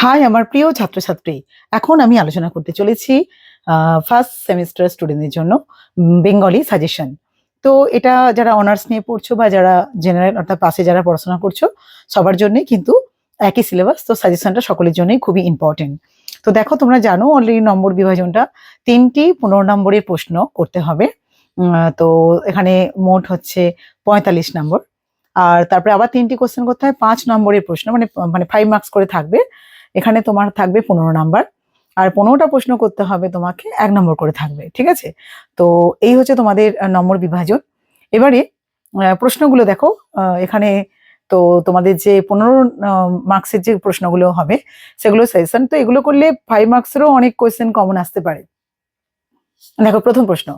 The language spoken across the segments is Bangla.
হাই আমার প্রিয় ছাত্রছাত্রী, এখন আমি আলোচনা করতে চলেছি ফার্স্ট সেমিস্টার স্টুডেন্টদের জন্য বেঙ্গলি সাজেশন। তো এটা যারা অনার্স নিয়ে পড়ছো বা যারা জেনারেল অর্থাৎ পাশে যারা পড়াশোনা করছো সবার জন্যই কিন্তু একই সিলেবাস, তো সাজেশনটা সকলের জন্যই খুবই ইম্পর্টেন্ট। তো দেখো, তোমরা জানো অলরেডি নম্বর বিভাজনটা 3টি 15 নম্বরের প্রশ্ন করতে হবে। তো এখানে মোট হচ্ছে 45 নম্বর। আর তারপরে আবার 3টি কোশ্চেন করতে হয় 5 নম্বরের প্রশ্ন, মানে মানে 5 মার্কস করে থাকবে। এখানে তোমার থাকবে 15 নাম্বার, আর 15টা প্রশ্ন করতে হবে তোমাকে 1 নম্বর করে থাকবে, ঠিক আছে? তো এই হচ্ছে তোমাদের নম্বর বিভাজন। এবারে প্রশ্নগুলো দেখো, এখানে তো তোমাদের যে 15 মার্কসের যে প্রশ্নগুলো হবে সেগুলো সেশন, তো এগুলো করলে 5 মার্কসেরও অনেক কোয়েশ্চেন কমন আসতে পারে। দেখো, প্রথম প্রশ্ন,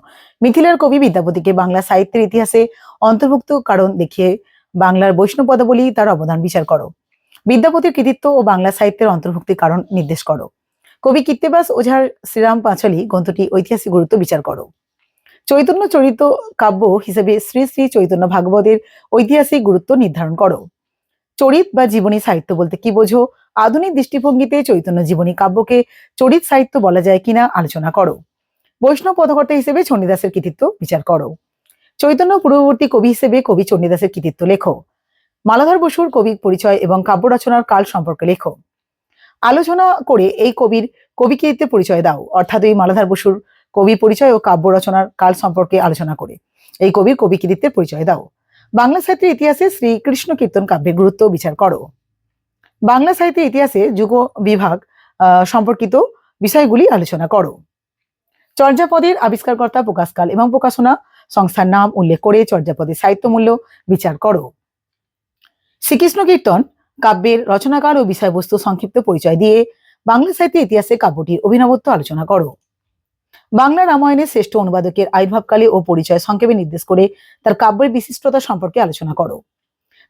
মিথিলার কবি বিদ্যাপতিকে বাংলা সাহিত্যের ইতিহাসে অন্তর্ভুক্ত কারণ দেখিয়ে বাংলার বৈষ্ণব পদাবলী তার অবদান বিচার করো। বিদ্যাপতির কৃতিত্ব ও বাংলা সাহিত্যের অন্তর্ভুক্তির কারণ নির্দেশ করো। কবি কীর্তিবাস ওঝার শ্রীরাম পাঁচালী গ্রন্থটি ঐতিহাসিক গুরুত্ব বিচার করো। চৈতন্য চরিত কাব্য হিসেবে শ্রী শ্রী চৈতন্য ভাগবতের ঐতিহাসিক গুরুত্ব নির্ধারণ করো। চরিত বা জীবনী সাহিত্য বলতে কি বোঝো? আধুনিক দৃষ্টিভঙ্গিতে চৈতন্য জীবনী কাব্যকে চরিত সাহিত্য বলা যায় কিনা আলোচনা করো। বৈষ্ণব পদকর্তা হিসেবে চণ্ডীদাসের কৃতিত্ব বিচার করো। চৈতন্য পূর্ববর্তী কবি হিসেবে কবি চণ্ডীদাসের কৃতিত্ব লেখো। মালাধর বসুর কবি পরিচয় এবং কাব্য রচনার কাল সম্পর্কে লেখো। আলোচনা করে এই কবির কবি কৃতিত্বের পরিচয় দাও, অর্থাৎ এই মালাধর বসুর কবি পরিচয় ও কাব্য রচনার কাল সম্পর্কে আলোচনা করে এই কবির কবি কৃতিত্বের পরিচয় দাও। বাংলা সাহিত্যের ইতিহাসে শ্রীকৃষ্ণ কীর্তন কাব্যের গুরুত্ব বিচার করো। বাংলা সাহিত্যের ইতিহাসে যুগ বিভাগ সম্পর্কিত বিষয়গুলি আলোচনা করো। চর্যাপদের আবিষ্কারকর্তা, প্রকাশকাল এবং প্রকাশনা সংস্থার নাম উল্লেখ করে চর্যাপদের সাহিত্য মূল্য বিচার করো। শ্রীকৃষ্ণ কীর্তন কাব্যের রচনাকার ও বিষয়বস্তু সংক্ষিপ্ত পরিচয় দিয়ে বাংলা সাহিত্যের ইতিহাসে কাব্যটির অভিনবত্ব আলোচনা করো। বাংলা রামায়ণের শ্রেষ্ঠ অনুবাদকের আবির্ভাবকালে ও পরিচয় সংক্ষেপে নির্দেশ করে তার কাব্যের বিশিষ্টতা সম্পর্কে আলোচনা করো।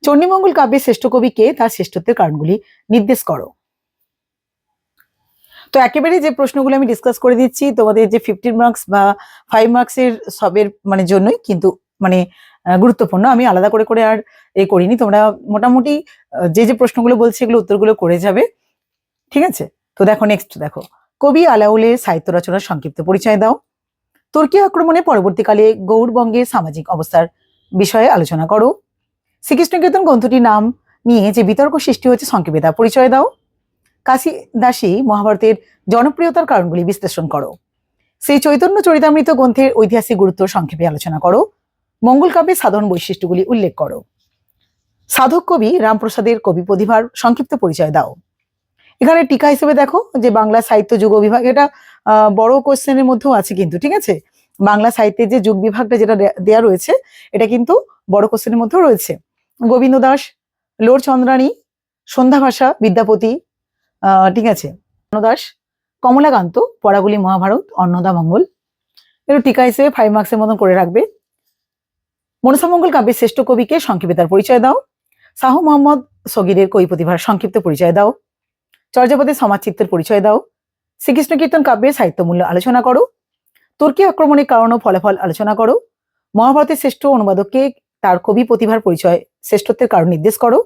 চণ্ডীমঙ্গল কাব্যের শ্রেষ্ঠ কবিকে, তার শ্রেষ্ঠত্বের কারণগুলি নির্দেশ করো। তো একেবারে যে প্রশ্নগুলো আমি ডিসকাস করে দিচ্ছি তোমাদের যে 15 মার্কস বা 5 মার্কসের সবের মানে জন্যই কিন্তু মানে গুরুত্বপূর্ণ, আমি আলাদা করে করে আর করিনি। তোমরা মোটামুটি যে যে প্রশ্নগুলো বলছি এগুলো উত্তরগুলো করে যাবে, ঠিক আছে? তো দেখো, নেক্সট দেখো, কবি আলাউলের সাহিত্য রচনার সংক্ষিপ্ত পরিচয় দাও। তুর্কি আক্রমণে পরবর্তীকালে গৌড়বঙ্গের সামাজিক অবস্থার বিষয়ে আলোচনা করো। শ্রীকৃষ্ণ কীর্তন গ্রন্থটির নাম নিয়ে যে বিতর্ক সৃষ্টি হয়েছে সংক্ষেপে তা পরিচয় দাও। কাশিদাসী মহাভারতের জনপ্রিয়তার কারণগুলি বিশ্লেষণ করো। সেই চৈতন্য চরিতামৃত গ্রন্থের ঐতিহাসিক গুরুত্ব সংক্ষেপে আলোচনা করো। মঙ্গল কাব্যের সাধারণ বৈশিষ্ট্যগুলি উল্লেখ করো। সাধক কবি রামপ্রসাদের কবি প্রতিভার সংক্ষিপ্ত পরিচয় দাও। এখানে টিকা হিসেবে দেখো যে বাংলা সাহিত্য যুগ বিভাগ, এটা বড় কোশ্চেনের মধ্যেও আছে কিন্তু, ঠিক আছে? বাংলা সাহিত্যের যে যুগ বিভাগটা যেটা দেয়া রয়েছে এটা কিন্তু বড় কোশ্চেনের মধ্যেও রয়েছে। গোবিন্দ দাস, লোর চন্দ্রাণী, সন্ধ্যা ভাষা, বিদ্যাপতি, ঠিক আছে, দাস, কমলাকান্ত, পড়াগুলি মহাভারত, অন্নদা মঙ্গল। একটু টিকা হিসেবে 5 মার্কসের মতন করে রাখবে। মনসামঙ্গল কাব্যের শ্রেষ্ঠ কবিকে সংক্ষেপে তার পরিচয় দাও। শাহ মোহাম্মদ সগিরের কবি প্রতিভার সংক্ষিপ্ত পরিচয় দাও। চর্যাপদের সমাজচিত্রের পরিচয় দাও। শ্রীকৃষ্ণ কীর্তন কাব্যের সাহিত্য মূল্য আলোচনা করো। তুর্কি আক্রমণের কারণ ও ফলাফল আলোচনা করো। মহাভারতের শ্রেষ্ঠ অনুবাদককে, তার কবি প্রতিভার পরিচয়, শ্রেষ্ঠত্বের কারণ নির্দেশ করো।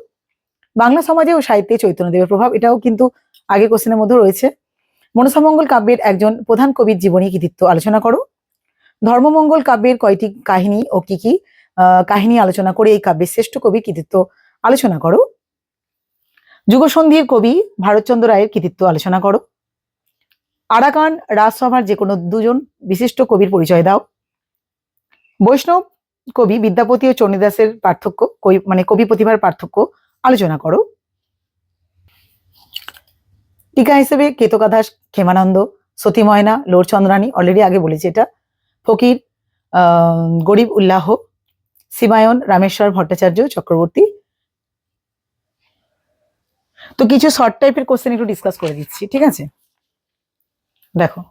বাংলা সমাজে ও সাহিত্যে চৈতন্যদেবের প্রভাব, এটাও কিন্তু আগে কোশ্চেনের মধ্যে রয়েছে। মনসামঙ্গল কাব্যের একজন প্রধান কবির জীবনী কৃতিত্ব আলোচনা করো। ধর্মমঙ্গল কাব্যের কয়টি কাহিনী ও কি কি কাহিনী আলোচনা করে এই কাব্যের শ্রেষ্ঠ কবির কৃতিত্ব আলোচনা করো। যুগসন্ধির কবি ভারতচন্দ্র রায়ের কৃতিত্ব আলোচনা করো। আরাকান রাজসভার যে কোনো 2জন বিশিষ্ট কবির পরিচয় দাও। বৈষ্ণব কবি বিদ্যাপতি ও চণ্ডীদাসের পার্থক্য, মানে কবি প্রতিভার পার্থক্য আলোচনা করো। টিকা হিসেবে কেতকাদাস, ক্ষেমানন্দ, সতী ময়না, লোর চন্দ্রাণী, অলরেডি আগে বলেছি এটা, ফকির, গরিব উল্লাহ, সীমায়ন, রামেশ্বর ভট্টাচার্য, চক্রবর্তী। তো কিছু শর্ট টাইপের কোশ্চেন একটু ডিসকাস করে দিচ্ছি, ঠিক আছে? দেখো,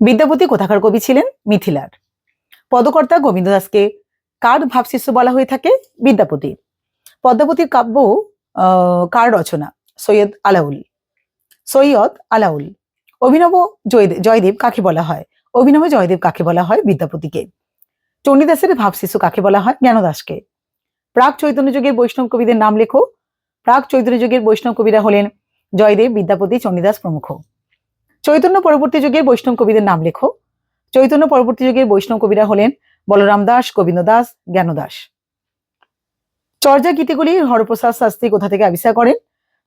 বিদ্যাপতি কোথাকার কবি ছিলেন? মিথিলার। পদকর্তা গোবিন্দ দাসকে কার ভাবশিষ্য বলা হয়ে থাকে? বিদ্যাপতির। পদ্মাবতীর কাব্য কার রচনা? সৈয়দ আলাউল। অভিনব জয়দেব কাকে বলা হয়? অভিনব জয়দেব কাকে বলা হয়? বিদ্যাপতিকে। চণ্ডীদাসের ভাবশিষ্য কাকে বলা হয়? জ্ঞানদাসকে। প্রাক চৈতন্য যুগের বৈষ্ণব কবিদের নাম লেখো। প্রাক চৈতন্য যুগের বৈষ্ণব কবিরা হলেন জয়দেব, বিদ্যাপতি, চণ্ডীদাস প্রমুখ। চৈতন্য পরবর্তী যুগের বৈষ্ণব কবিদের নাম লেখো। চৈতন্য পরবর্তী যুগের বৈষ্ণব কবিরা হলেন বলরাম দাস, গোবিন্দ দাস, জ্ঞানদাস। চর্যা গীতিগুলি হরপ্রসাদ শাস্ত্রী কোথা থেকে আবিষ্কার করেন?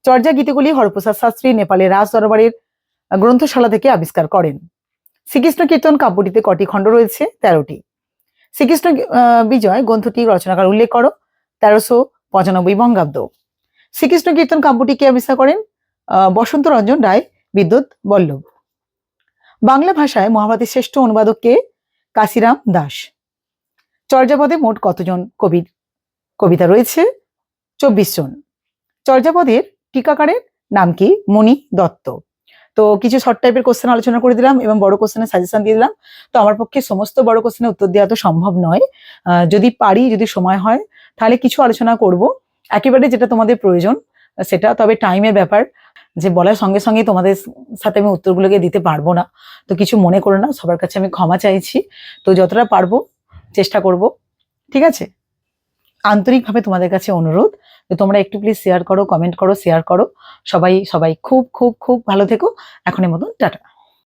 চর্যা গীতিগুলি হরপ্রসাদ শাস্ত্রী নেপালের রাজ দরবারের গ্রন্থশালা থেকে আবিষ্কার করেন। শ্রীকৃষ্ণ কীর্তন কাব্যটিতে কটি খণ্ড রয়েছে? 13টি। শ্রীকৃষ্ণ বিজয় গ্রন্থটি রচনাকার উল্লেখ করো। 1395 বঙ্গাব্দ। শ্রীকৃষ্ণ কীর্তন কাব্যটি কে আবিষ্কার করেন? বসন্ত রঞ্জন রায়, বিদ্যুৎ বল্লভ। বাংলা ভাষায় মহাভারতের শ্রেষ্ঠ অনুবাদক কে? কাশিরাম দাস। চর্যাপদে মোট কতজন কবির কবিতা রয়েছে? 24 জন। চর্যাপদের টিকাকারের নাম কি? মণি দত্ত। তো কিছু শর্ট টাইপের কোশ্চেন আলোচনা করে দিলাম এবং বড় কোশ্চেনের সাজেশন দিয়ে দিলাম। তো আমার পক্ষে সমস্ত বড় কোশ্চেনের উত্তর দেওয়া তো সম্ভব নয়, যদি পারি, যদি সময় হয় তাহলে কিছু আলোচনা করব, একেবারে যেটা তোমাদের প্রয়োজন সেটা। তবে টাইমের ব্যাপার, যে বলার সঙ্গে সঙ্গে তোমাদের সাথে আমি উত্তরগুলোকে দিতে পারবো না, তো কিছু মনে করো না, সবার কাছে আমি ক্ষমা চাইছি। তো যতটা পারবো চেষ্টা করব, ঠিক আছে? আন্তরিকভাবে তোমাদের কাছে অনুরোধ যে তোমরা একটু প্লিজ শেয়ার করো, কমেন্ট করো, শেয়ার করো। সবাই খুব খুব খুব ভালো থেকো। এখনের মতন টাটা।